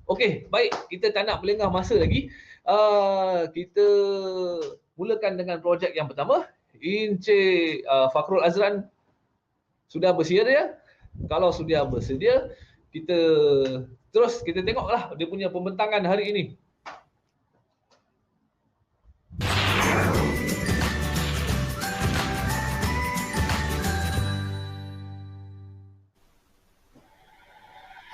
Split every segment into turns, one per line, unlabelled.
Okey, baik. Kita tak nak melengah masa lagi. Kita mulakan dengan projek yang pertama. Encik Fakhrul Azran sudah bersedia? Kalau sudah bersedia, kita kita tengoklah dia punya pembentangan hari ini.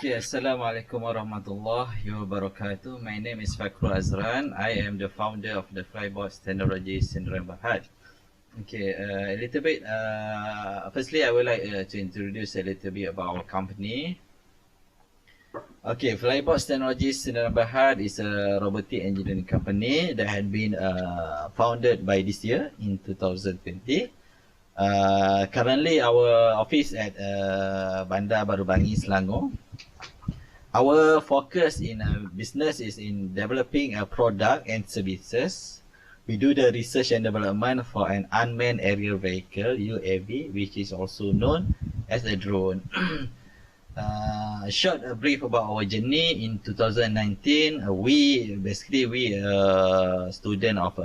Okay, Assalamualaikum warahmatullahi wabarakatuh. My name is Fakhrul Azran. I am the founder of the Flybots Technology Sdn Bhd. Okay, a little bit. Firstly, I would like to introduce a little bit about our company. Okay, Flybots Technology Sdn Bhd is a robotic engineering company that had been founded by this year in 2020. Currently, our office at Bandar Baru Bangi, Selangor. Our focus in business is in developing a product and services. We do the research and development for an unmanned aerial vehicle, UAV, which is also known as a drone. Short brief about our journey in 2019. We student of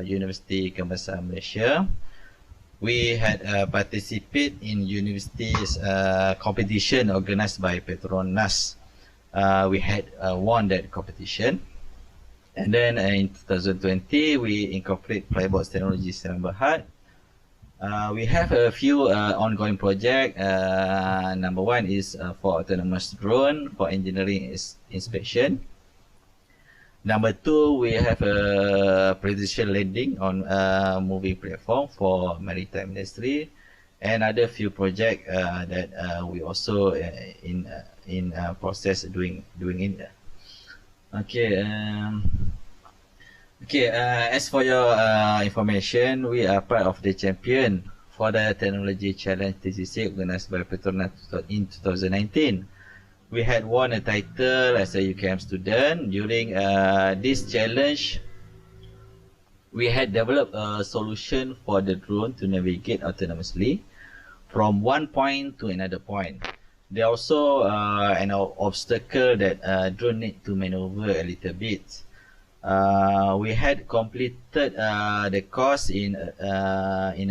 University Kebangsaan Malaysia. We had participate in universities competition organized by Petronas. We had won that competition, and then in 2020 we incorporate Flybots Technology Sdn Bhd. We have a few ongoing projects. Number one is for autonomous drone for engineering inspection. Number two, we have a precision landing on a moving platform for maritime industry, and other few projects that we also in process doing it. Okay. As for your information, we are part of the champion for the Technology Challenge TCC organized by Petronas in 2019. We had won a title as a UKM student. During this challenge, we had developed a solution for the drone to navigate autonomously from one point to another point. There also an obstacle that drone need to maneuver a little bit. We had completed the course in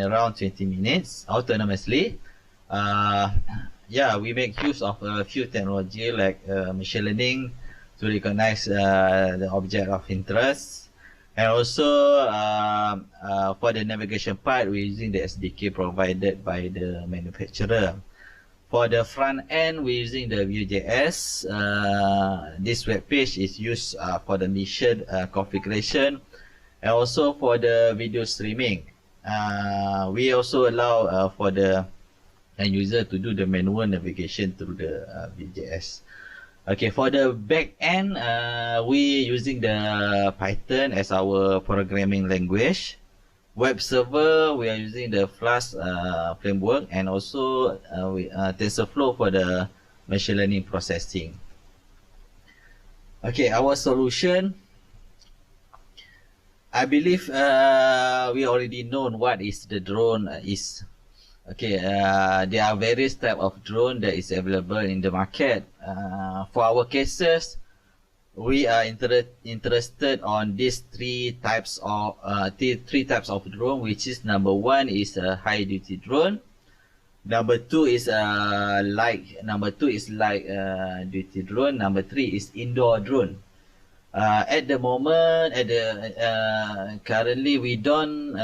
around 20 minutes autonomously. We make use of a few technology like machine learning to recognize the object of interest, and also for the navigation part, we're using the SDK provided by the manufacturer. For the front end, we're using the Vue.js. This web page is used for the mission configuration, and also for the video streaming. We also allow for the end user to do the manual navigation through the Vue.js. Okay, for the back end, we using the Python as our programming language. Web server, we are using the Flask framework, and also TensorFlow for the machine learning processing. Okay, our solution, I believe we already know what is the drone is. Okay, there are various type of drone that is available in the market. For our cases, we are interested on these three types of drone, which is number one is a high duty drone. Number two is light duty drone. Number three is indoor drone. At the moment, currently we don't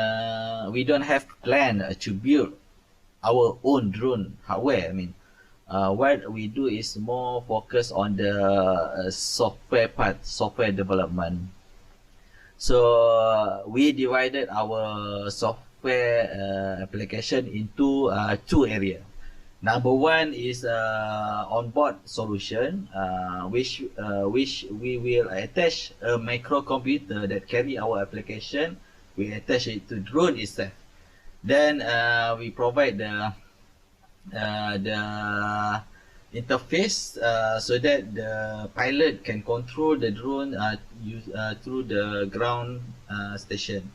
have plan to build our own drone hardware. I mean, what we do is more focus on the software part, software development. So we divided our software application into two areas. Number one is onboard solution, which we will attach a microcomputer that carry our application. We attach it to drone itself. Then we provide the interface so that the pilot can control the drone through the ground station.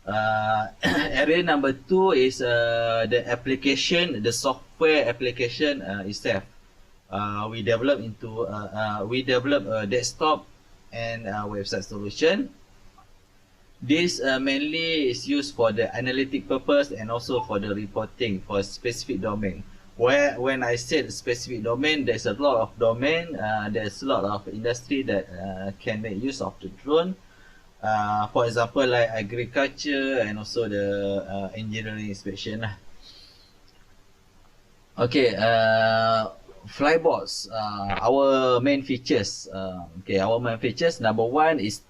Area number two is the application, the software application itself. we develop a desktop and website solution. This mainly is used for the analytic purpose and also for the reporting for a specific domain. When I said specific domain, there's a lot of domain, there's a lot of industry that can make use of the drone. For example, like agriculture and also the engineering inspection. Okay, flybots, our main features. Our main features, number one is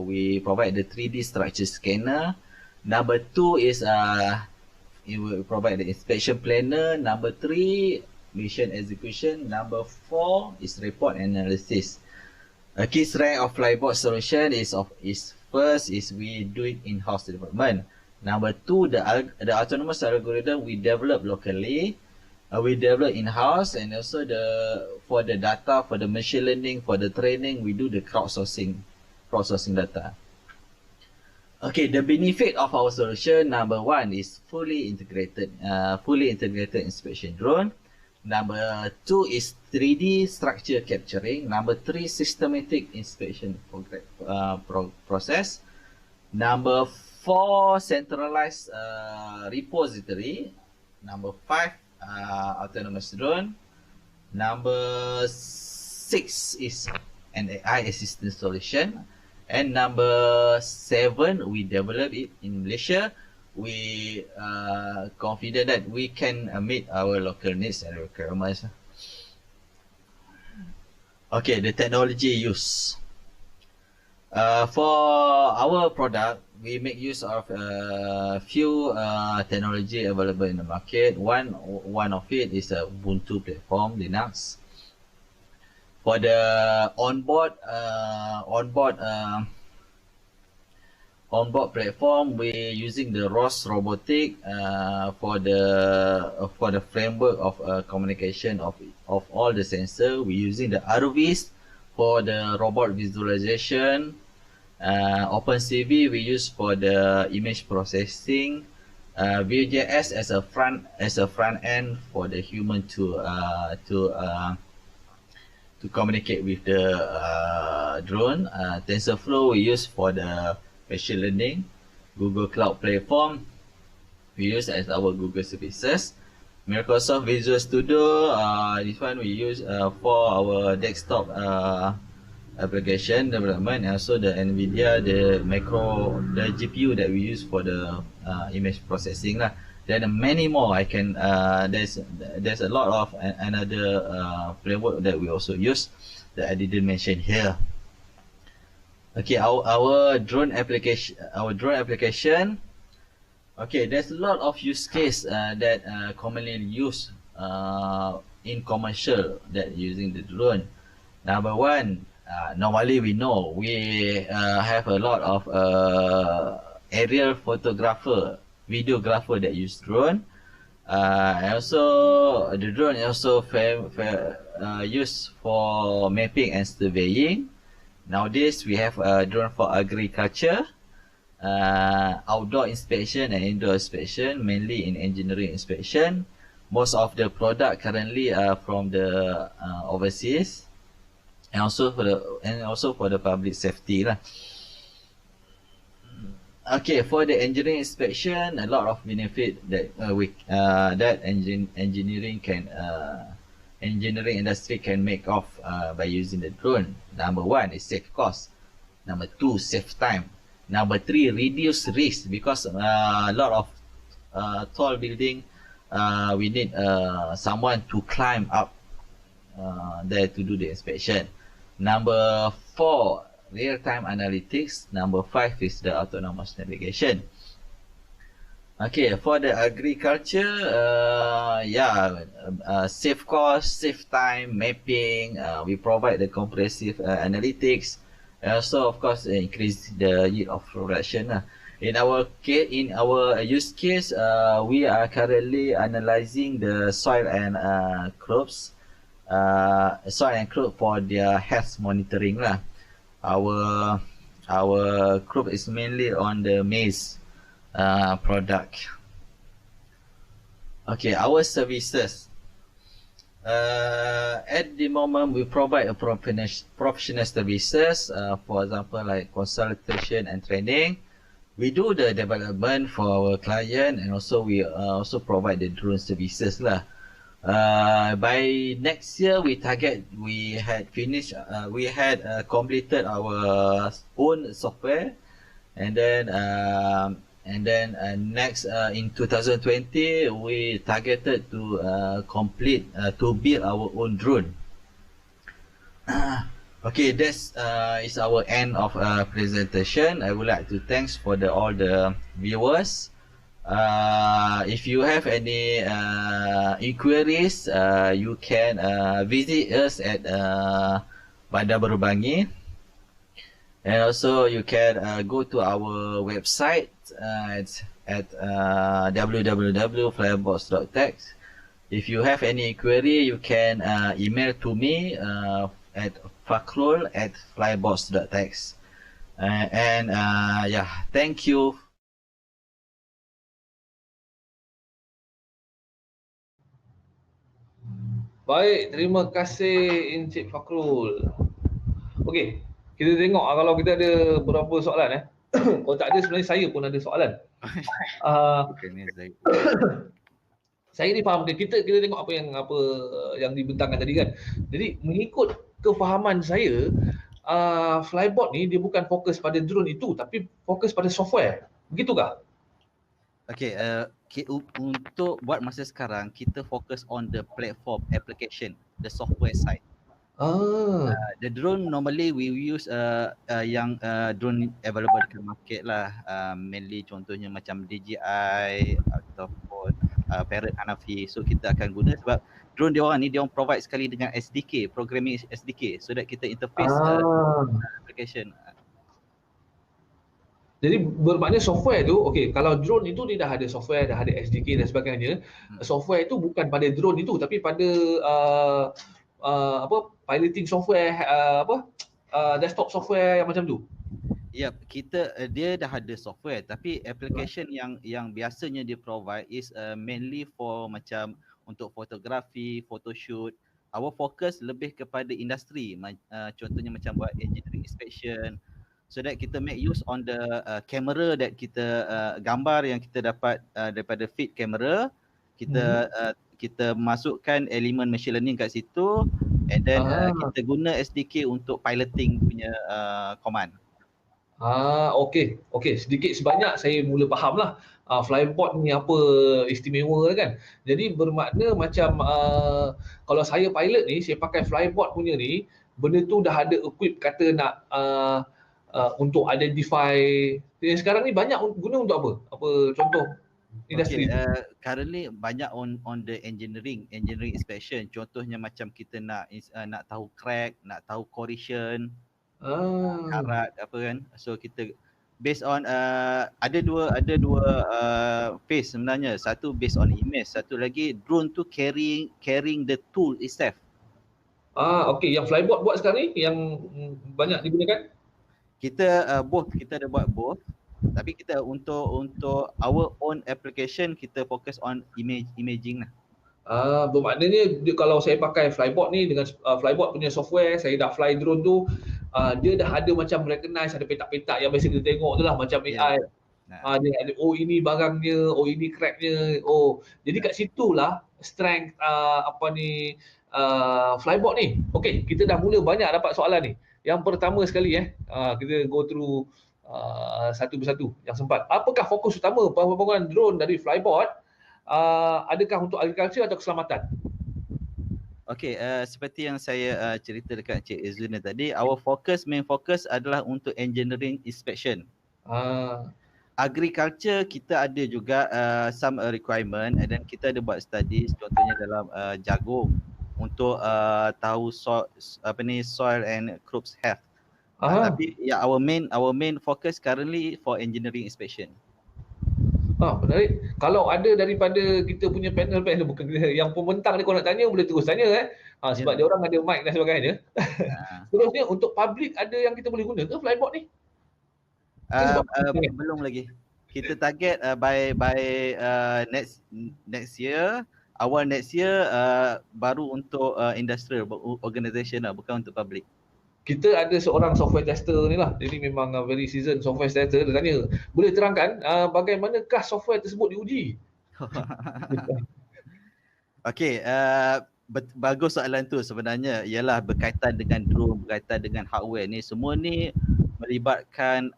we provide the 3D structure scanner. Number two is it will provide the inspection planner. Number three, mission execution. Number four is report analysis. A key strength of Flybot solution is first is we do it in-house development. Number two, the autonomous algorithm we develop locally. We develop in-house, and also for the data, for the machine learning, for the training, we do the crowdsourcing data. Okay, the benefit of our solution, number one is fully integrated inspection drone. Number two is 3D structure capturing. Number three, systematic inspection process. Number four, centralized repository. Number five, autonomous drone. Number six is an AI assistant solution. And number seven, we develop it in Malaysia. We confident that we can meet our local needs and requirements. Okay, the technology use. For our product, we make use of a few technology available in the market. One of it is a Ubuntu platform, Linux. For the onboard platform, we're using the ROS Robotic for the framework of communication of all the sensor. We're using the ROVs for the robot visualization. OpenCV we use for the image processing. Vue.js as a front end for the human to communicate with the drone. TensorFlow we use for the machine learning. Google Cloud Platform we use as our Google services. Microsoft Visual Studio, this one we use for our desktop application development, and also the NVIDIA, the GPU that we use for the image processing lah. Then many more. There's a lot of another framework that we also use that I didn't mention here. Okay, our drone application. Okay, there's a lot of use case that commonly used in commercial that using the drone. Number one, normally we know we have a lot of aerial photographer, videographer that use drone. And also the drone is also used for mapping and surveying. Nowadays we have a drone for agriculture, outdoor inspection and indoor inspection, mainly in engineering inspection. Most of the product currently are from the overseas, and also for the public safety lah. Okay, for the engineering inspection, a lot of benefit that engineering industry can make off by using the drone. Number one is save cost. Number two, save time. Number three, reduce risk, because a lot of tall building, we need someone to climb up there to do the inspection. Number four, real-time analytics. Number five is the autonomous navigation. Okay, for the agriculture, save cost, save time, mapping. We provide the comprehensive analytics. Also, of course, increase the yield of production. In our use case, we are currently analyzing the soil and crops. Soil and crop for their health monitoring lah. Our crop is mainly on the maize product. Okay, our services. At the moment, we provide a professional services, for example, like consultation and training. We do the development for our client, and also we also provide the drone services lah. By next year, we target we had finished, we had completed our own software, and then next in 2020 we targeted to complete to build our own drone. Okay, that's is our end of presentation. I would like to thanks for all the viewers. If you have any inquiries, you can visit us at Bandar Baru Bangi. And also you can go to our website at www.flybox.tech. If you have any query, you can email to me at fakrul@flybox.tech. Yeah, thank you.
Baik, terima kasih Encik Fakrul. Okey, kita tengok kalau kita ada berapa soalan. Kalau tak ada, sebenarnya saya pun ada soalan. Saya ni faham, kita tengok apa yang dibentangkan tadi kan. Jadi mengikut kefahaman saya, Flybot ni dia bukan fokus pada drone itu, tapi fokus pada software. Begitukah?
Okay, untuk buat masa sekarang, kita fokus on the platform application, the software side. The drone normally we use yang drone available di market lah, mainly contohnya macam DJI ataupun Parrot Hanafi. So kita akan guna sebab drone dia orang provide sekali dengan SDK, programming SDK, so that kita interface application.
Jadi bermakna software tu, okey, kalau drone itu dia dah ada software, dah ada SDK dan sebagainya. Software itu bukan pada drone itu, tapi pada piloting software, desktop software yang macam tu.
Yep, dia dah ada software, tapi application yang biasanya dia provide is mainly for macam untuk fotografi, photoshoot. Our focus lebih kepada industri, contohnya macam buat engineering inspection, so that kita make use on the camera that kita gambar yang kita dapat daripada feed camera, kita masukkan elemen machine learning kat situ, and then kita guna SDK untuk piloting punya command.
Okey, sedikit sebanyak saya mula faham lah Flybot ni apa istimewa kan. Jadi bermakna macam kalau saya pilot ni, saya pakai Flybot punya ni, benda tu dah ada equip kata nak untuk identify. Sekarang ni banyak guna untuk apa? Apa contoh industri?
Currently banyak on the engineering inspection. Contohnya macam kita nak tahu crack, nak tahu corrosion, karat apa kan. So kita based on ada dua phase sebenarnya. Satu based on image, satu lagi drone tu carrying the tool itself.
Okey, yang Flybot buat sekarang ni yang banyak digunakan?
Kita kita ada buat both, tapi kita untuk our own application kita fokus on imaging lah.
Bermaknanya kalau saya pakai Flybot ni dengan Flybot punya software, saya dah fly drone tu, dia dah ada macam recognize, ada petak-petak yang biasa kita tengok tu lah macam AI. Dia ada, ini barangnya, ini cracknya. Jadi kat situlah strength Flybot ni. Okey, kita dah mula banyak dapat soalan ni. Yang pertama sekali kita go through satu persatu yang sempat. Apakah fokus utama pembangunan drone dari Flybot? Adakah untuk agriculture atau keselamatan?
Okey, seperti yang saya cerita dekat Cik Izzuddin tadi, our main focus adalah untuk engineering inspection. Agriculture kita ada juga some requirement, and then kita ada buat studies contohnya dalam jagung untuk tahu soil and crops health. Tapi our main focus currently for engineering inspection.
Menarik. Kalau ada daripada kita punya panel bukan yang pembentang ni, kalau nak tanya boleh terus tanya sebab dia orang ada mic dan sebagainya. Seterusnya untuk public ada yang kita boleh guna ke Flybot ni?
Belum lagi. Kita target by next year awal next year baru untuk industrial organisation lah, bukan untuk public.
Kita ada seorang software tester ni lah. Jadi memang very seasoned software tester. Dia tanya, boleh terangkan bagaimanakah software tersebut diuji?
Okey, bagus soalan tu sebenarnya. Ialah berkaitan dengan drone, berkaitan dengan hardware ni. Semua ni melibatkan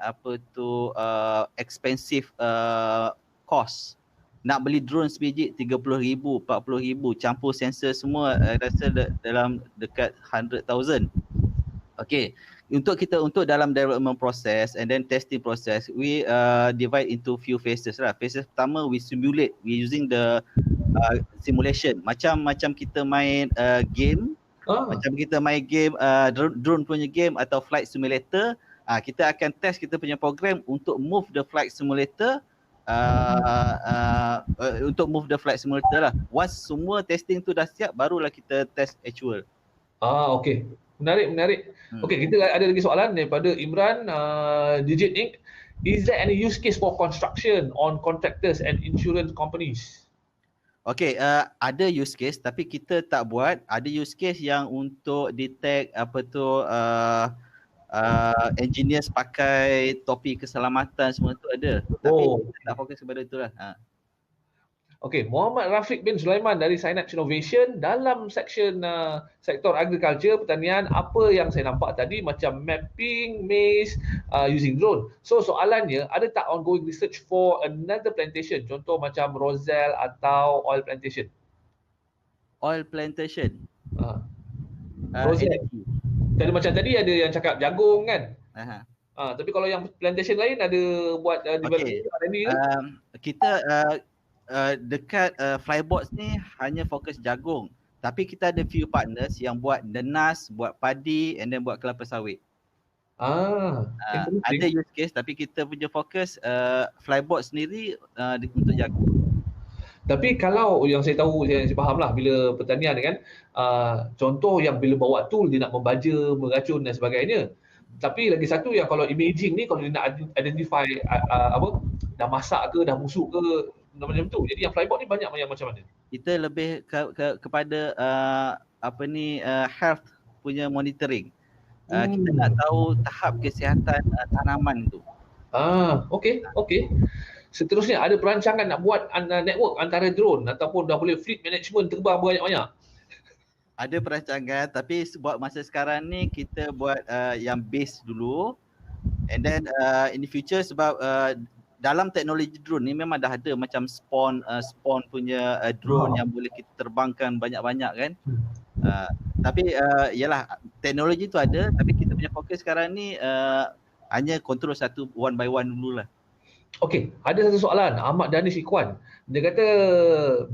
expensive cost. Nak beli drone sebiji 30,000, 40,000, campur sensor semua rasa dalam dekat 100,000. Okay, untuk dalam development process and then testing process, we divide into few phases lah. Phases pertama, we simulate, we using the simulation. Macam kita main game, macam kita main game drone punya game atau flight simulator, kita akan test kita punya program untuk move the flight simulator. Untuk move the flight simulator lah. Once semua testing tu dah siap, barulah kita test actual.
Okay. Menarik. Okey, kita ada lagi soalan daripada Imran, Digit Inc. Is there any use case for construction on contractors and insurance companies?
Okey, ada use case tapi kita tak buat. Ada use case yang untuk detect engineers pakai topi keselamatan semua tu ada. Tapi kita tak fokus kepada itulah.
Okey, Muhammad Rafiq bin Sulaiman dari Synapse Innovation, dalam section sektor agriculture, pertanian, apa yang saya nampak tadi macam mapping, maize, using drone. So soalannya, ada tak ongoing research for another plantation? Contoh macam Roselle atau oil plantation?
Oil plantation?
Roselle. Tadi macam tadi ada yang cakap jagung kan? Tapi kalau yang plantation lain ada buat development R&D ke?
Kita dekat Flybots ni hanya fokus jagung. Tapi kita ada few partners yang buat nenas, buat padi and then buat kelapa sawit. Ada use case tapi kita punya fokus Flybots sendiri untuk jagung.
Tapi kalau yang saya tahu, saya faham lah bila pertanian kan, contoh yang bila bawa tool dia nak membaja, meracun dan sebagainya. Tapi lagi satu yang kalau imaging ni, kalau dia nak identify dah masak ke, dah busuk ke, macam tu. Jadi yang Flybot ni banyak yang macam mana?
Kita lebih kepada health punya monitoring. Kita nak tahu tahap kesihatan tanaman tu.
Okey. Seterusnya, ada perancangan nak buat network antara drone ataupun dah boleh fleet management terbang banyak-banyak?
Ada perancangan tapi buat masa sekarang ni kita buat yang base dulu. And then in the future sebab dalam teknologi drone ni memang dah ada macam spawn punya drone yang boleh kita terbangkan banyak-banyak kan. Tapi yalah, teknologi tu ada tapi kita punya fokus sekarang ni hanya control satu one by one dululah.
Okey, ada satu soalan Ahmad Danish Ikhwan. Dia kata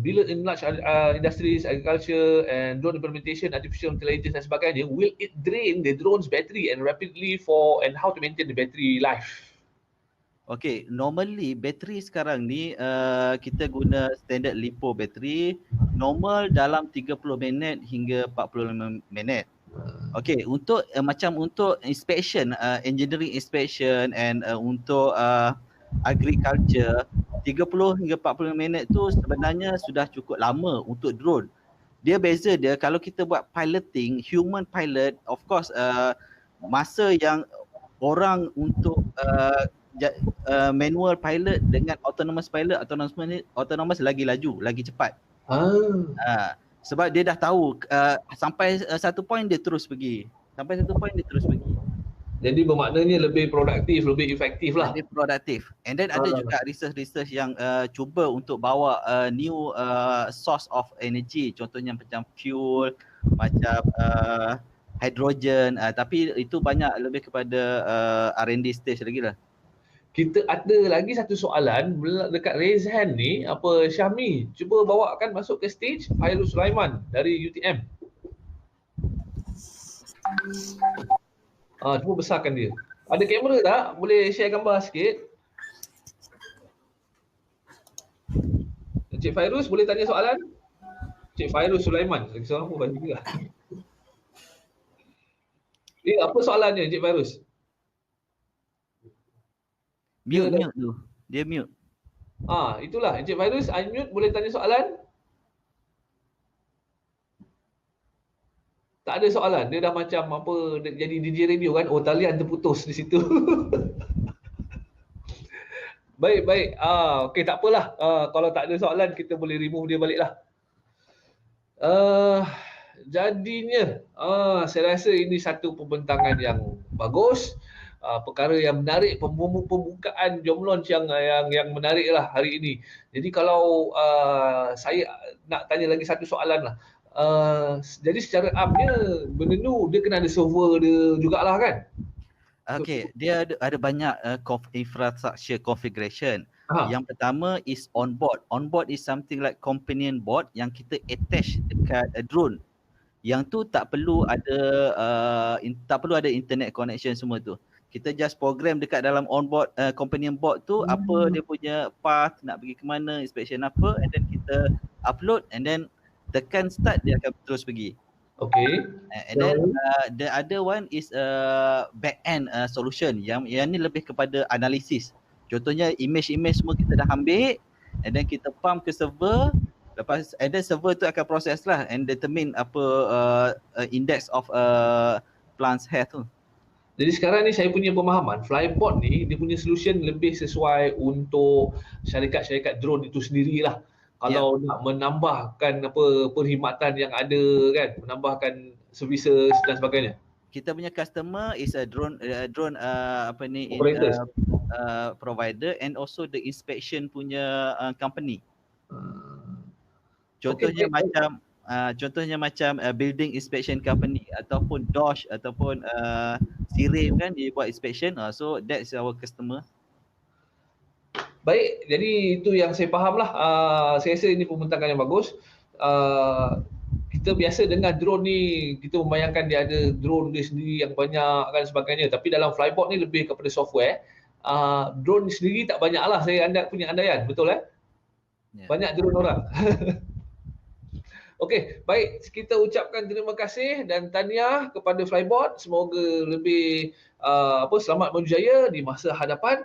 bila in large industries, agriculture and drone implementation, artificial intelligence dan sebagainya, will it drain the drone's battery and rapidly and how to maintain the battery life?
Okay, normally bateri sekarang ni kita guna standard LiPo bateri, normal dalam 30 minit hingga 45 minit. Okay, untuk untuk inspection, engineering inspection and untuk agriculture, 30 hingga 45 minit tu sebenarnya sudah cukup lama untuk drone. Dia beza dia kalau kita buat piloting, human pilot, of course masa yang orang untuk manual pilot dengan autonomous pilot, autonomous lagi laju, lagi cepat. Sebab dia dah tahu sampai satu point dia terus pergi.
Jadi bermaknanya lebih produktif, lebih efektif lah.
Lebih produktif. And then ada juga research yang cuba untuk bawa new source of energy. Contohnya macam fuel, macam hydrogen. Tapi itu banyak lebih kepada R&D stage lagi lah.
Kita ada lagi satu soalan dekat raise hand ni, Syahmi, cuba bawakan masuk ke stage Fairuz Sulaiman dari UTM. Cuba besarkan dia. Ada kamera tak? Boleh share gambar sikit. Encik Fairuz boleh tanya soalan? Encik Fairuz Sulaiman, lagi seorang pun banyak juga. Apa soalannya Encik Fairuz?
Mute tu. Dia mute.
Itulah Encik Fairuz, unmute, boleh tanya soalan? Tak ada soalan. Dia dah macam apa, jadi DJ radio kan. Oh, talian terputus di situ. Baik. Okey, tak apalah. Kalau tak ada soalan, kita boleh remove dia balik lah. Jadinya, saya rasa ini satu pembentangan yang bagus. Perkara yang menarik, pembukaan jom launch yang menarik lah hari ini. Jadi kalau saya nak tanya lagi satu soalan lah. Jadi secara amnya benda tu dia kena ada server dia jugalah kan?
Okay, dia ada banyak infrastructure configuration.
Ha.
Yang pertama is onboard. Onboard is something like companion board yang kita attach dekat drone. Yang tu tak perlu ada internet connection semua tu. Kita just program dekat dalam onboard companion board tu apa dia punya path, nak pergi ke mana, inspection apa, and then kita upload and then tekan start, dia akan terus pergi.
Okay.
And then the other one is back end solution yang ni lebih kepada analisis. Contohnya image semua kita dah ambil and then kita pump ke server, lepas and then server tu akan proses lah and determine apa index of plant's hair tu.
Jadi sekarang ni saya punya pemahaman, Flybot ni dia punya solution lebih sesuai untuk syarikat-syarikat drone itu sendirilah. Kalau nak menambahkan perkhidmatan yang ada kan, menambahkan services dan sebagainya.
Kita punya customer is a drone provider and also the inspection punya company. Contohnya macam building inspection company ataupun DOSH ataupun Sirim kan, dia buat inspection. So that's our customer.
Baik, jadi itu yang saya faham lah. Saya rasa ini pembentangan yang bagus. Kita biasa dengan drone ni, kita membayangkan dia ada drone dia sendiri yang banyak kan sebagainya. Tapi dalam Flybot ni lebih kepada software. Drone sendiri tak banyak lah saya punya andaian, betul Banyak drone orang. Okey, baik, kita ucapkan terima kasih dan tahniah kepada Flybot. Semoga lebih selamat berjaya di masa hadapan.